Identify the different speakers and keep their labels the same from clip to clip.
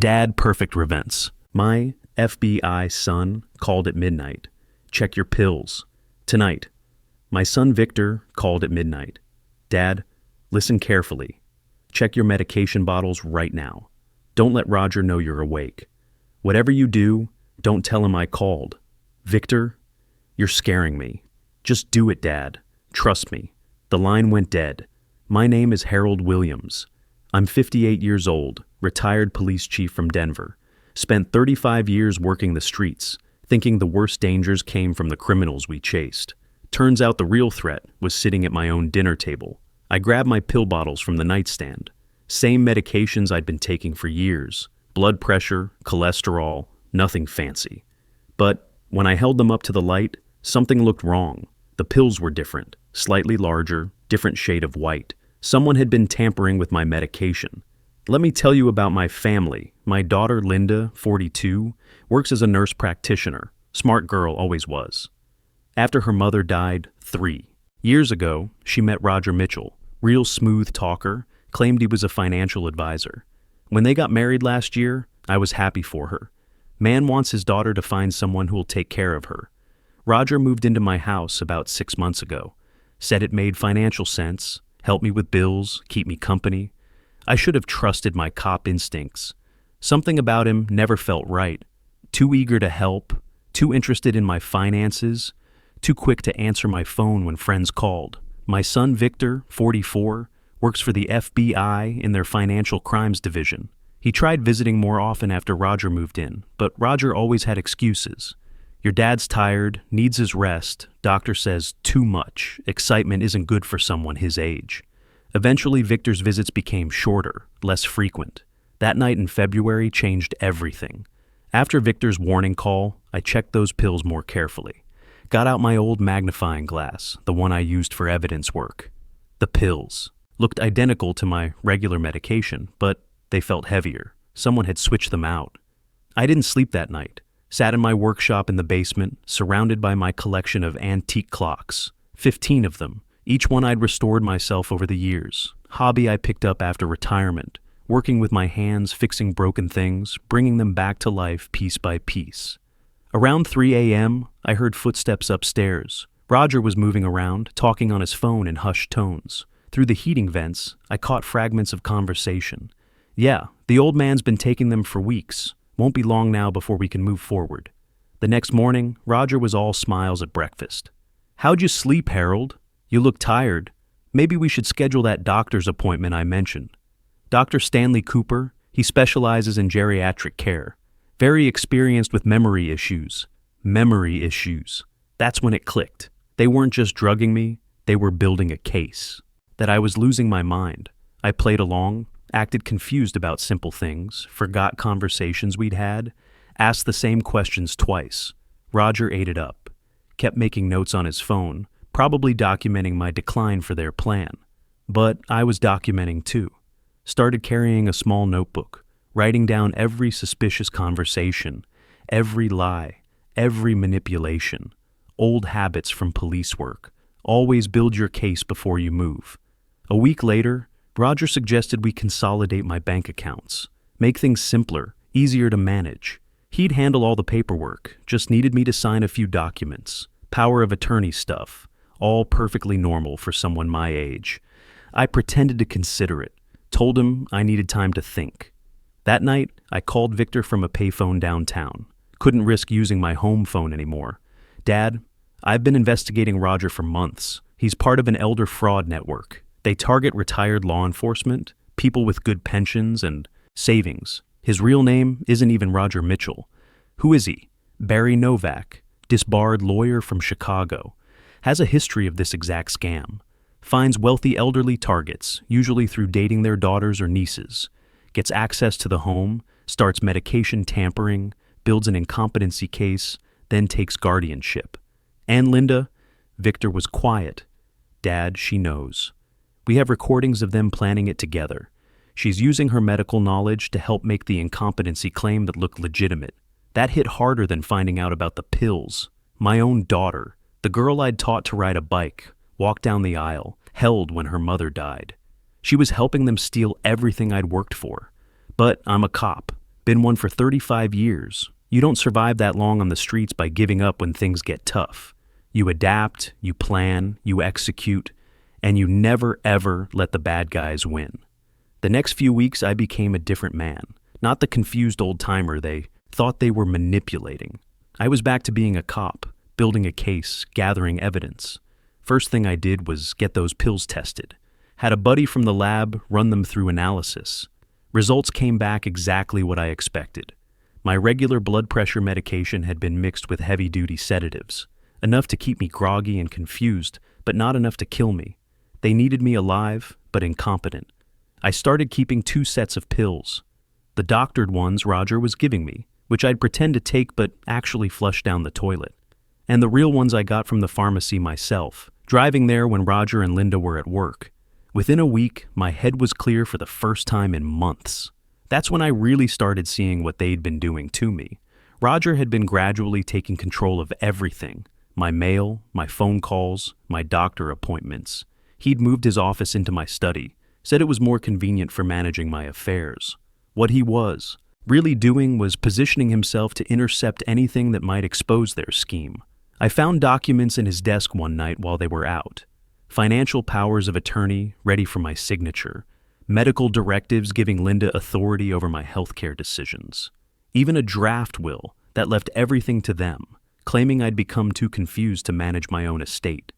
Speaker 1: Dad, perfect events. My FBI son called at midnight. Check your pills. Tonight. My son Victor called at midnight. Dad, listen carefully. Check your medication bottles right now. Don't let Roger know you're awake. Whatever you do, don't tell him I called. Victor, you're scaring me. Just do it, Dad. Trust me. The line went dead. My name is Harold Williams. I'm 58 years old, retired police chief from Denver. Spent 35 years working the streets, thinking the worst dangers came from the criminals we chased. Turns out the real threat was sitting at my own dinner table. I grabbed my pill bottles from the nightstand. Same medications I'd been taking for years. Blood pressure, cholesterol, nothing fancy. But when I held them up to the light, something looked wrong. The pills were different, slightly larger, different shade of white. Someone had been tampering with my medication. Let me tell you about my family. My daughter, Linda, 42, works as a nurse practitioner. Smart girl, always was. After her mother died, 3 years ago, she met Roger Mitchell, real smooth talker, claimed he was a financial advisor. When they got married last year, I was happy for her. Man wants his daughter to find someone who will take care of her. Roger moved into my house about 6 months ago. Said it made financial sense, helped me with bills, keep me company. I should have trusted my cop instincts. Something about him never felt right. Too eager to help, too interested in my finances, too quick to answer my phone when friends called. My son Victor, 44, works for the FBI in their financial crimes division. He tried visiting more often after Roger moved in, but Roger always had excuses. Your dad's tired, needs his rest, doctor says too much, excitement isn't good for someone his age. Eventually, Victor's visits became shorter, less frequent. That night in February changed everything. After Victor's warning call, I checked those pills more carefully. Got out my old magnifying glass, the one I used for evidence work. The pills looked identical to my regular medication, but they felt heavier. Someone had switched them out. I didn't sleep that night. Sat in my workshop in the basement, surrounded by my collection of antique clocks. 15 of them, each one I'd restored myself over the years. Hobby I picked up after retirement, working with my hands, fixing broken things, bringing them back to life piece by piece. Around 3 a.m., I heard footsteps upstairs. Roger was moving around, talking on his phone in hushed tones. Through the heating vents, I caught fragments of conversation. Yeah, the old man's been taking them for weeks. Won't be long now before we can move forward. The next morning, Roger was all smiles at breakfast. How'd you sleep, Harold? You look tired. Maybe we should schedule that doctor's appointment I mentioned. Dr. Stanley Cooper, he specializes in geriatric care. Very experienced with memory issues. Memory issues. That's when it clicked. They weren't just drugging me, they were building a case. That I was losing my mind. I played along, acted confused about simple things, forgot conversations we'd had, asked the same questions twice. Roger ate it up, kept making notes on his phone, probably documenting my decline for their plan. But I was documenting too. Started carrying a small notebook, writing down every suspicious conversation, every lie, every manipulation, old habits from police work. Always build your case before you move. A week later, Roger suggested we consolidate my bank accounts, make things simpler, easier to manage. He'd handle all the paperwork, just needed me to sign a few documents, power of attorney stuff, all perfectly normal for someone my age. I pretended to consider it, told him I needed time to think. That night, I called Victor from a payphone downtown. Couldn't risk using my home phone anymore. Dad, I've been investigating Roger for months. He's part of an elder fraud network. They target retired law enforcement, people with good pensions and savings. His real name isn't even Roger Mitchell. Who is he? Barry Novak, disbarred lawyer from Chicago. Has a history of this exact scam. Finds wealthy elderly targets, usually through dating their daughters or nieces. Gets access to the home, starts medication tampering, builds an incompetency case, then takes guardianship. And Linda? Victor was quiet. Dad, she knows. We have recordings of them planning it together. She's using her medical knowledge to help make the incompetency claim that looked legitimate. That hit harder than finding out about the pills. My own daughter, the girl I'd taught to ride a bike, walk down the aisle, held when her mother died. She was helping them steal everything I'd worked for. But I'm a cop. Been one for 35 years. You don't survive that long on the streets by giving up when things get tough. You adapt, you plan, you execute, and you never ever let the bad guys win. The next few weeks I became a different man, not the confused old-timer they thought they were manipulating. I was back to being a cop, building a case, gathering evidence. First thing I did was get those pills tested. Had a buddy from the lab run them through analysis. Results came back exactly what I expected. My regular blood pressure medication had been mixed with heavy-duty sedatives, enough to keep me groggy and confused, but not enough to kill me. They needed me alive, but incompetent. I started keeping 2 sets of pills. The doctored ones Roger was giving me, which I'd pretend to take but actually flush down the toilet. And the real ones I got from the pharmacy myself, driving there when Roger and Linda were at work. Within a week, my head was clear for the first time in months. That's when I really started seeing what they'd been doing to me. Roger had been gradually taking control of everything. My mail, my phone calls, my doctor appointments. He'd moved his office into my study, said it was more convenient for managing my affairs. What he was really doing was positioning himself to intercept anything that might expose their scheme. I found documents in his desk one night while they were out. Financial powers of attorney ready for my signature. Medical directives giving Linda authority over my healthcare decisions. Even a draft will that left everything to them, claiming I'd become too confused to manage my own estate.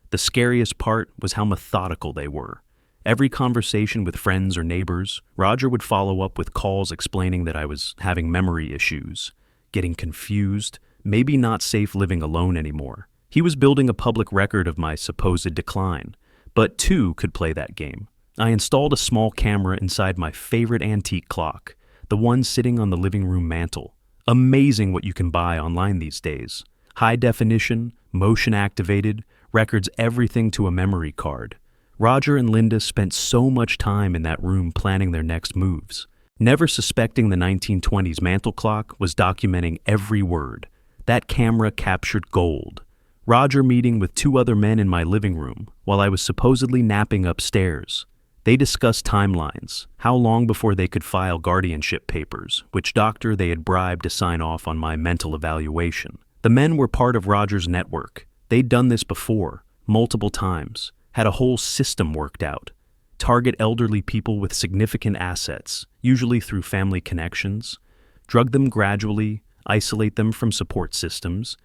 Speaker 1: The scariest part was how methodical they were. Every conversation with friends or neighbors, Roger would follow up with calls explaining that I was having memory issues, getting confused, maybe not safe living alone anymore. He was building a public record of my supposed decline, but 2 could play that game. I installed a small camera inside my favorite antique clock, the one sitting on the living room mantle. Amazing what you can buy online these days. High definition, motion activated, records everything to a memory card. Roger and Linda spent so much time in that room planning their next moves. Never suspecting the 1920s mantle clock was documenting every word. That camera captured gold. Roger meeting with 2 other men in my living room while I was supposedly napping upstairs. They discussed timelines, how long before they could file guardianship papers, which doctor they had bribed to sign off on my mental evaluation. The men were part of Roger's network. They'd done this before, multiple times, had a whole system worked out. Target elderly people with significant assets, usually through family connections, drug them gradually, isolate them from support systems,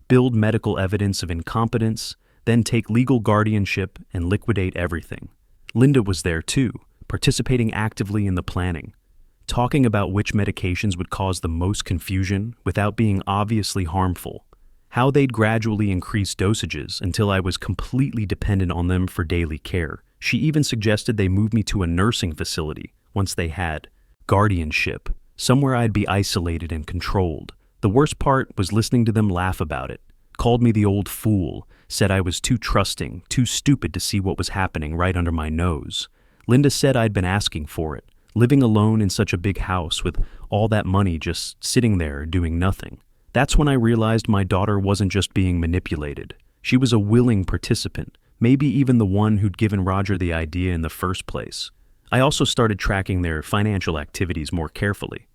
Speaker 1: build medical evidence of incompetence, then take legal guardianship and liquidate everything. Linda was there too, participating actively in the planning, talking about which medications would cause the most confusion without being obviously harmful, how they'd gradually increase dosages until I was completely dependent on them for daily care. She even suggested they move me to a nursing facility once they had guardianship, somewhere I'd be isolated and controlled. The worst part was listening to them laugh about it, called me the old fool, said I was too trusting, too stupid to see what was happening right under my nose. Linda said I'd been asking for it, living alone in such a big house with all that money just sitting there doing nothing. That's when I realized my daughter wasn't just being manipulated. She was a willing participant, maybe even the one who'd given Roger the idea in the first place. I also started tracking their financial activities more carefully.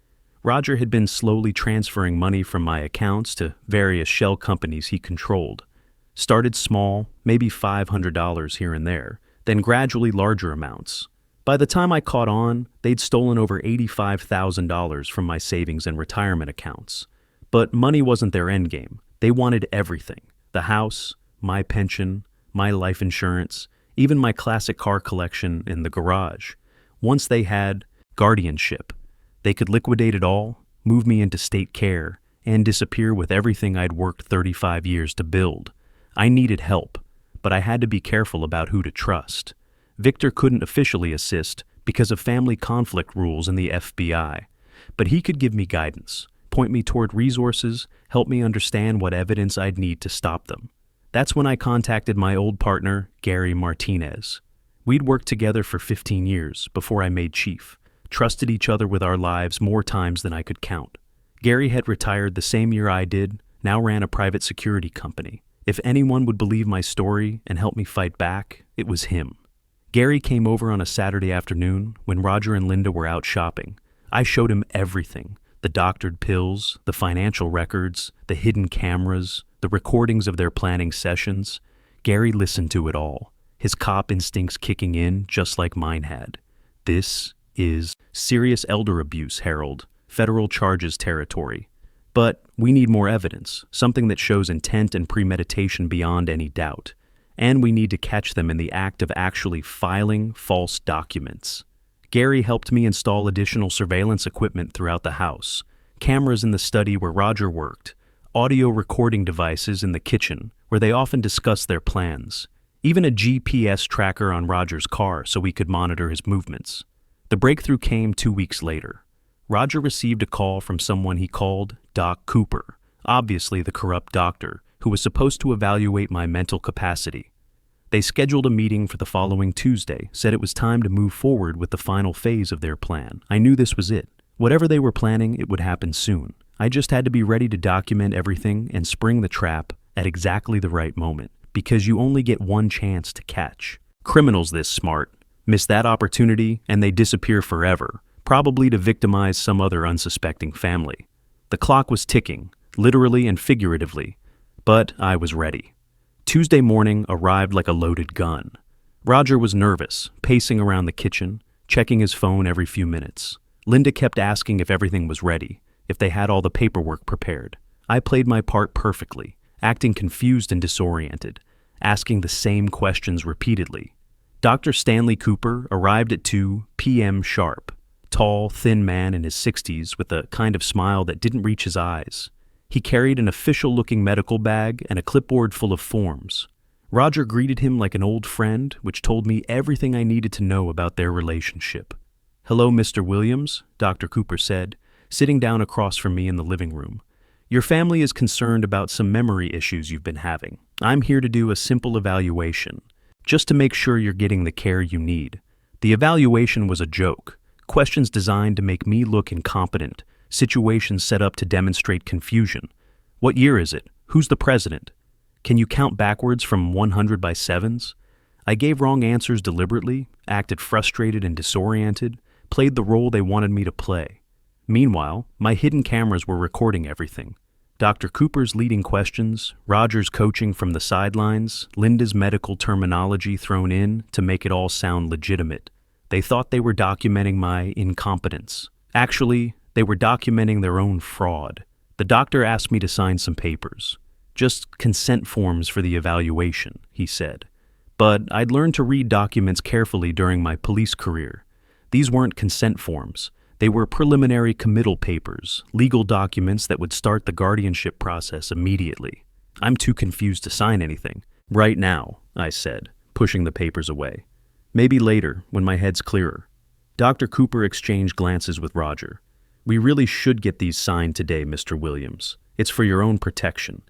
Speaker 1: Roger had been slowly transferring money from my accounts to various shell companies he controlled. Started small, maybe $500 here and there, then gradually larger amounts. By the time I caught on, they'd stolen over $85,000 from my savings and retirement accounts. But money wasn't their endgame. They wanted everything. The house, my pension, my life insurance, even my classic car collection in the garage. Once they had guardianship, they could liquidate it all, move me into state care, and disappear with everything I'd worked 35 years to build. I needed help, but I had to be careful about who to trust. Victor couldn't officially assist because of family conflict rules in the FBI, but he could give me guidance, point me toward resources, help me understand what evidence I'd need to stop them. That's when I contacted my old partner, Gary Martinez. We'd worked together for 15 years before I made chief, trusted each other with our lives more times than I could count. Gary had retired the same year I did, now ran a private security company. If anyone would believe my story and help me fight back, it was him. Gary came over on a Saturday afternoon when Roger and Linda were out shopping. I showed him everything: the doctored pills, the financial records, the hidden cameras, the recordings of their planning sessions. Gary listened to it all, his cop instincts kicking in just like mine had. This is serious elder abuse, Harold. Federal charges territory. But we need more evidence, something that shows intent and premeditation beyond any doubt. And we need to catch them in the act of actually filing false documents. Gary helped me install additional surveillance equipment throughout the house, cameras in the study where Roger worked, audio recording devices in the kitchen where they often discussed their plans, even a GPS tracker on Roger's car so we could monitor his movements. The breakthrough came 2 weeks later. Roger received a call from someone he called Doc Cooper, obviously the corrupt doctor, who was supposed to evaluate my mental capacity. They scheduled a meeting for the following Tuesday, said it was time to move forward with the final phase of their plan. I knew this was it. Whatever they were planning, it would happen soon. I just had to be ready to document everything and spring the trap at exactly the right moment, because you only get one chance to catch. Criminals this smart miss that opportunity and they disappear forever, probably to victimize some other unsuspecting family. The clock was ticking, literally and figuratively, but I was ready. Tuesday morning arrived like a loaded gun. Roger was nervous, pacing around the kitchen, checking his phone every few minutes. Linda kept asking if everything was ready, if they had all the paperwork prepared. I played my part perfectly, acting confused and disoriented, asking the same questions repeatedly. Dr. Stanley Cooper arrived at 2 p.m. sharp. Tall, thin man in his 60s with a kind of smile that didn't reach his eyes. He carried an official-looking medical bag and a clipboard full of forms. Roger greeted him like an old friend, which told me everything I needed to know about their relationship. "Hello, Mr. Williams," Dr. Cooper said, sitting down across from me in the living room. "Your family is concerned about some memory issues you've been having. I'm here to do a simple evaluation, just to make sure you're getting the care you need." The evaluation was a joke. Questions designed to make me look incompetent. Situations set up to demonstrate confusion. What year is it? Who's the president? Can you count backwards from 100 by sevens? I gave wrong answers deliberately, acted frustrated and disoriented, played the role they wanted me to play. Meanwhile, my hidden cameras were recording everything. Dr. Cooper's leading questions, Roger's coaching from the sidelines, Linda's medical terminology thrown in to make it all sound legitimate. They thought they were documenting my incompetence. Actually, they were documenting their own fraud. The doctor asked me to sign some papers. Just consent forms for the evaluation, he said. But I'd learned to read documents carefully during my police career. These weren't consent forms. They were preliminary committal papers, legal documents that would start the guardianship process immediately. I'm too confused to sign anything. "Right now," I said, pushing the papers away. "Maybe later, when my head's clearer." Dr. Cooper exchanged glances with Roger. "We really should get these signed today, Mr. Williams. It's for your own protection."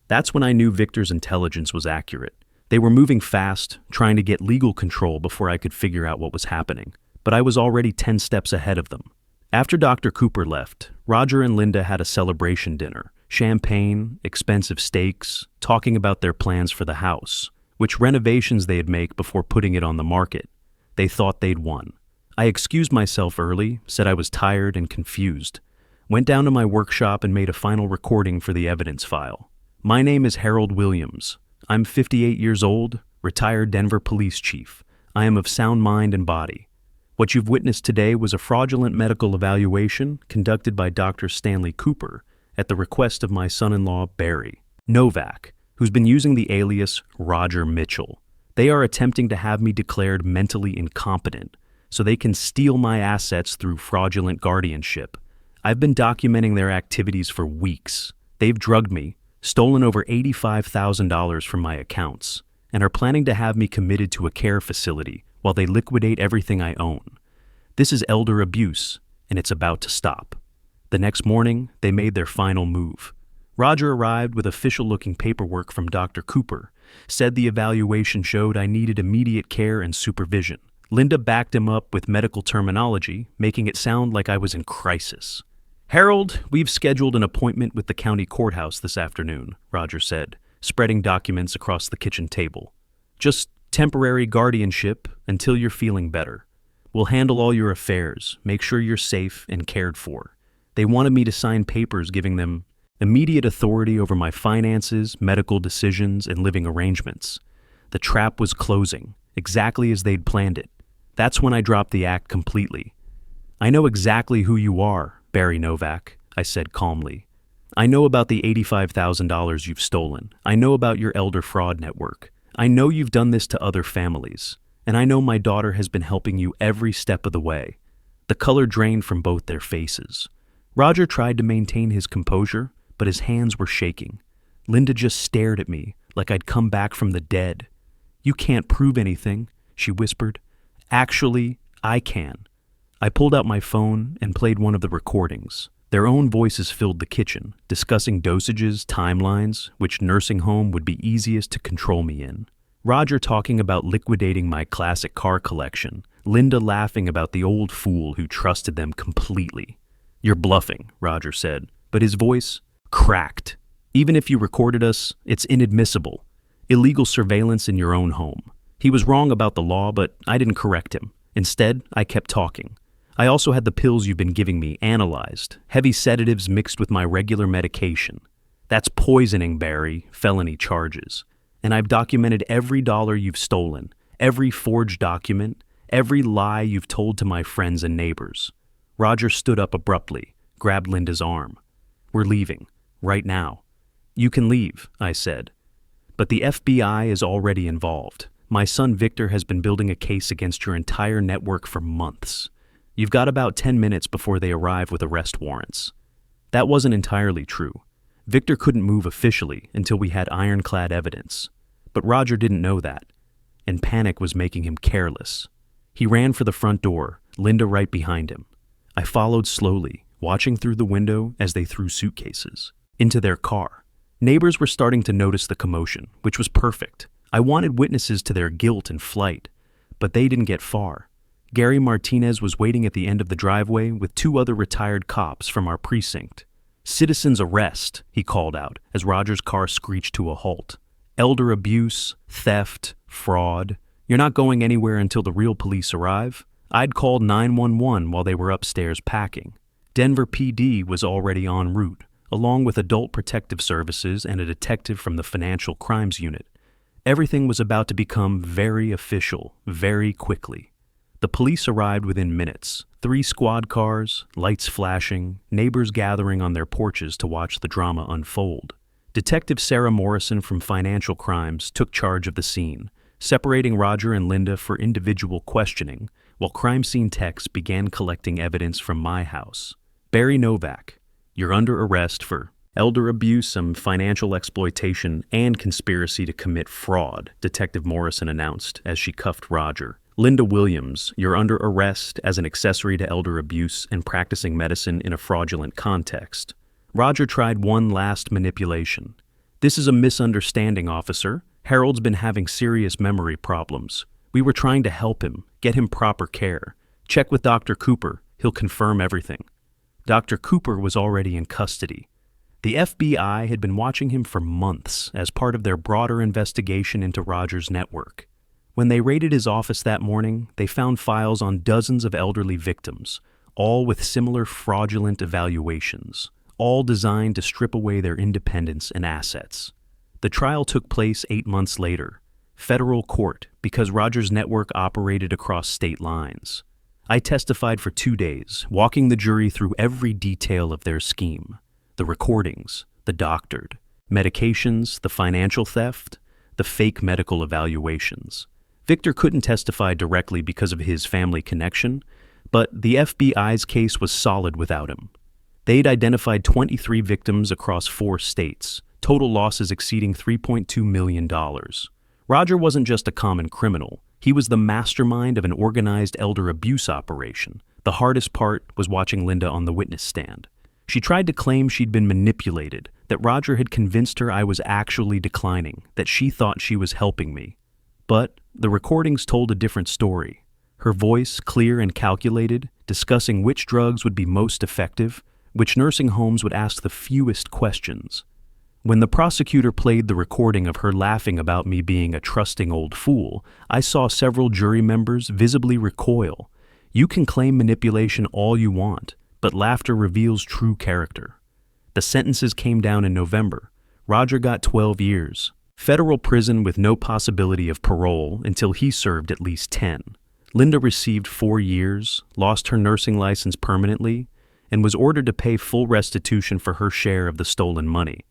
Speaker 1: That's when I knew Victor's intelligence was accurate. They were moving fast, trying to get legal control before I could figure out what was happening. But I was already 10 steps ahead of them. After Dr. Cooper left, Roger and Linda had a celebration dinner. Champagne, expensive steaks, talking about their plans for the house, which renovations they'd make before putting it on the market. They thought they'd won. I excused myself early, said I was tired and confused. Went down to my workshop and made a final recording for the evidence file. "My name is Harold Williams. I'm 58 years old, retired Denver police chief. I am of sound mind and body. What you've witnessed today was a fraudulent medical evaluation conducted by Dr. Stanley Cooper at the request of my son-in-law, Barry Novak, who's been using the alias Roger Mitchell. They are attempting to have me declared mentally incompetent so they can steal my assets through fraudulent guardianship. I've been documenting their activities for weeks. They've drugged me, stolen over $85,000 from my accounts, and are planning to have me committed to a care facility while they liquidate everything I own. This is elder abuse, and it's about to stop." The next morning, they made their final move. Roger arrived with official-looking paperwork from Dr. Cooper, said the evaluation showed I needed immediate care and supervision. Linda backed him up with medical terminology, making it sound like I was in crisis. "Harold, we've scheduled an appointment with the county courthouse this afternoon," Roger said, spreading documents across the kitchen table. "Just temporary guardianship until you're feeling better. We'll handle all your affairs, make sure you're safe and cared for. They wanted me to sign papers giving them immediate authority over my finances, medical decisions, and living arrangements. The trap was closing, exactly as they'd planned it. That's when I dropped the act completely. I know exactly who you are, Barry Novak, I said calmly. I know about the $85,000 you've stolen. I know about your elder fraud network. I know you've done this to other families. And I know my daughter has been helping you every step of the way. The color drained from both their faces. Roger tried to maintain his composure, but his hands were shaking. Linda just stared at me like I'd come back from the dead. You can't prove anything, she whispered. Actually, I can. I pulled out my phone and played one of the recordings. Their own voices filled the kitchen, discussing dosages, timelines, which nursing home would be easiest to control me in. Roger talking about liquidating my classic car collection, Linda laughing about the old fool who trusted them completely. You're bluffing, Roger said, but his voice cracked. Even if you recorded us, it's inadmissible. Illegal surveillance in your own home. He was wrong about the law, but I didn't correct him. Instead, I kept talking. I also had the pills you've been giving me analyzed, heavy sedatives mixed with my regular medication. That's poisoning, Barry, felony charges. And I've documented every dollar you've stolen, every forged document, every lie you've told to my friends and neighbors. Roger stood up abruptly, grabbed Linda's arm. We're leaving, right now. You can leave, I said. But the FBI is already involved. My son Victor has been building a case against your entire network for months. You've got about 10 minutes before they arrive with arrest warrants. That wasn't entirely true. Victor couldn't move officially until we had ironclad evidence. But Roger didn't know that, and panic was making him careless. He ran for the front door, Linda right behind him. I followed slowly, watching through the window as they threw suitcases into their car. Neighbors were starting to notice the commotion, which was perfect. I wanted witnesses to their guilt and flight, but they didn't get far. Gary Martinez was waiting at the end of the driveway with 2 other retired cops from our precinct. Citizens arrest, he called out as Roger's car screeched to a halt. Elder abuse, theft, fraud. You're not going anywhere until the real police arrive. I'd called 911 while they were upstairs packing. Denver PD was already en route, along with Adult Protective Services and a detective from the Financial Crimes Unit. Everything was about to become very official, very quickly. The police arrived within minutes. 3 squad cars, lights flashing, neighbors gathering on their porches to watch the drama unfold. Detective Sarah Morrison from Financial Crimes took charge of the scene, separating Roger and Linda for individual questioning, while crime scene techs began collecting evidence from my house. Barry Novak, you're under arrest for elder abuse, some financial exploitation, and conspiracy to commit fraud, Detective Morrison announced as she cuffed Roger. Linda Williams, you're under arrest as an accessory to elder abuse and practicing medicine in a fraudulent context. Roger tried one last manipulation. This is a misunderstanding, officer. Harold's been having serious memory problems. We were trying to help him, get him proper care. Check with Dr. Cooper. He'll confirm everything. Dr. Cooper was already in custody. The FBI had been watching him for months as part of their broader investigation into Roger's network. When they raided his office that morning, they found files on dozens of elderly victims, all with similar fraudulent evaluations, all designed to strip away their independence and assets. The trial took place 8 months later, federal court, because Roger's network operated across state lines. I testified for 2 days, walking the jury through every detail of their scheme. The recordings, the doctored, medications, the financial theft, the fake medical evaluations. Victor couldn't testify directly because of his family connection, but the FBI's case was solid without him. They'd identified 23 victims across 4 states, total losses exceeding $3.2 million. Roger wasn't just a common criminal. He was the mastermind of an organized elder abuse operation. The hardest part was watching Linda on the witness stand. She tried to claim she'd been manipulated, that Roger had convinced her I was actually declining, that she thought she was helping me. But the recordings told a different story. Her voice, clear and calculated, discussing which drugs would be most effective, which nursing homes would ask the fewest questions. When the prosecutor played the recording of her laughing about me being a trusting old fool, I saw several jury members visibly recoil. You can claim manipulation all you want, but laughter reveals true character. The sentences came down in November. Roger got 12 years. Federal prison with no possibility of parole until he served at least 10. Linda received 4 years, lost her nursing license permanently, and was ordered to pay full restitution for her share of the stolen money.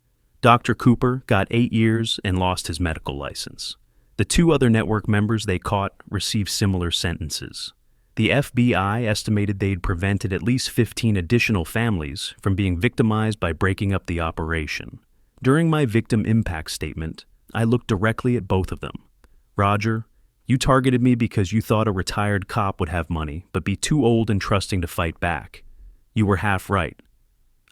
Speaker 1: Dr. Cooper got 8 years and lost his medical license. The 2 other network members they caught received similar sentences. The FBI estimated they'd prevented at least 15 additional families from being victimized by breaking up the operation. During my victim impact statement, I looked directly at both of them. Roger, you targeted me because you thought a retired cop would have money, but be too old and trusting to fight back. You were half right.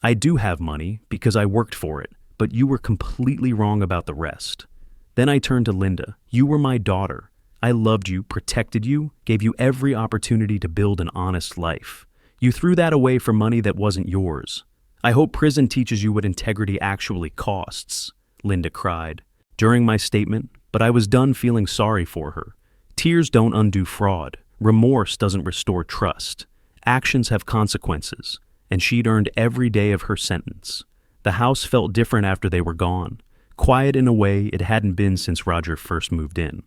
Speaker 1: I do have money because I worked for it, but you were completely wrong about the rest. Then I turned to Linda. You were my daughter. I loved you, protected you, gave you every opportunity to build an honest life. You threw that away for money that wasn't yours. I hope prison teaches you what integrity actually costs, Linda cried during my statement, but I was done feeling sorry for her. Tears don't undo fraud. Remorse doesn't restore trust. Actions have consequences, and she'd earned every day of her sentence. The house felt different after they were gone, quiet in a way it hadn't been since Roger first moved in.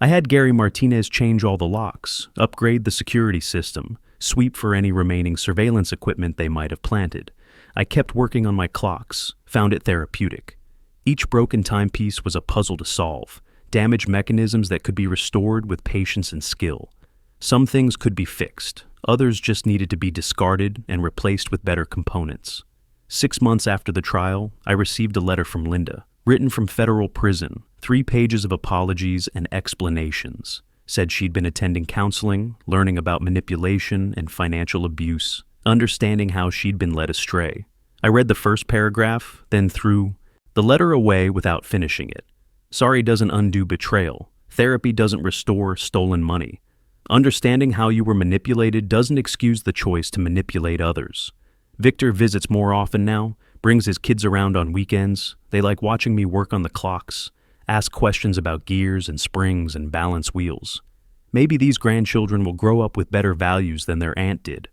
Speaker 1: I had Gary Martinez change all the locks, upgrade the security system, sweep for any remaining surveillance equipment they might have planted. I kept working on my clocks, found it therapeutic. Each broken timepiece was a puzzle to solve, damaged mechanisms that could be restored with patience and skill. Some things could be fixed, others just needed to be discarded and replaced with better components. 6 months after the trial, I received a letter from Linda, written from federal prison, 3 pages of apologies and explanations. Said she'd been attending counseling, learning about manipulation and financial abuse, understanding how she'd been led astray. I read the first paragraph, then threw the letter away without finishing it. Sorry doesn't undo betrayal. Therapy doesn't restore stolen money. Understanding how you were manipulated doesn't excuse the choice to manipulate others. Victor visits more often now, brings his kids around on weekends. They like watching me work on the clocks, ask questions about gears and springs and balance wheels. Maybe these grandchildren will grow up with better values than their aunt did.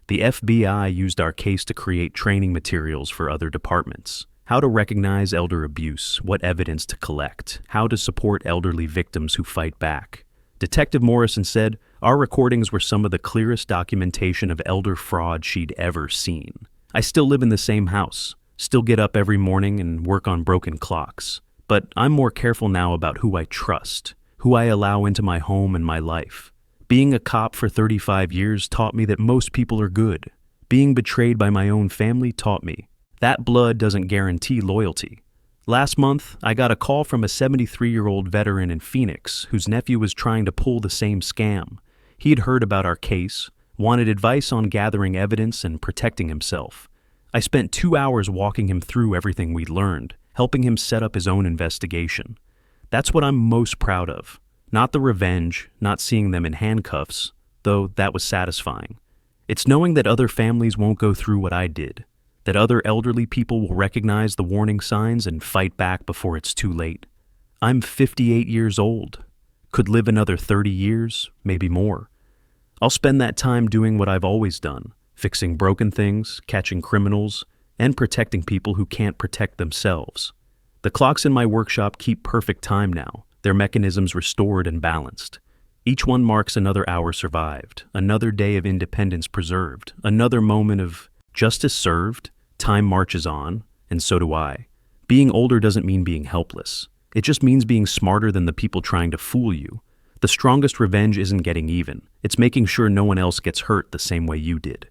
Speaker 1: The FBI used our case to create training materials for other departments. How to recognize elder abuse, what evidence to collect, how to support elderly victims who fight back. Detective Morrison said our recordings were some of the clearest documentation of elder fraud she'd ever seen. I still live in the same house, still get up every morning and work on broken clocks. But I'm more careful now about who I trust, who I allow into my home and my life. Being a cop for 35 years taught me that most people are good. Being betrayed by my own family taught me that blood doesn't guarantee loyalty. Last month, I got a call from a 73-year-old veteran in Phoenix whose nephew was trying to pull the same scam. He'd heard about our case, wanted advice on gathering evidence and protecting himself. I spent 2 hours walking him through everything we'd learned, helping him set up his own investigation. That's what I'm most proud of. Not the revenge, not seeing them in handcuffs, though that was satisfying. It's knowing that other families won't go through what I did, that other elderly people will recognize the warning signs and fight back before it's too late. I'm 58 years old. Could live another 30 years, maybe more. I'll spend that time doing what I've always done, fixing broken things, catching criminals, and protecting people who can't protect themselves. The clocks in my workshop keep perfect time now, their mechanisms restored and balanced. Each one marks another hour survived, another day of independence preserved, another moment of justice served. Time marches on, and so do I. Being older doesn't mean being helpless. It just means being smarter than the people trying to fool you. The strongest revenge isn't getting even. It's making sure no one else gets hurt the same way you did.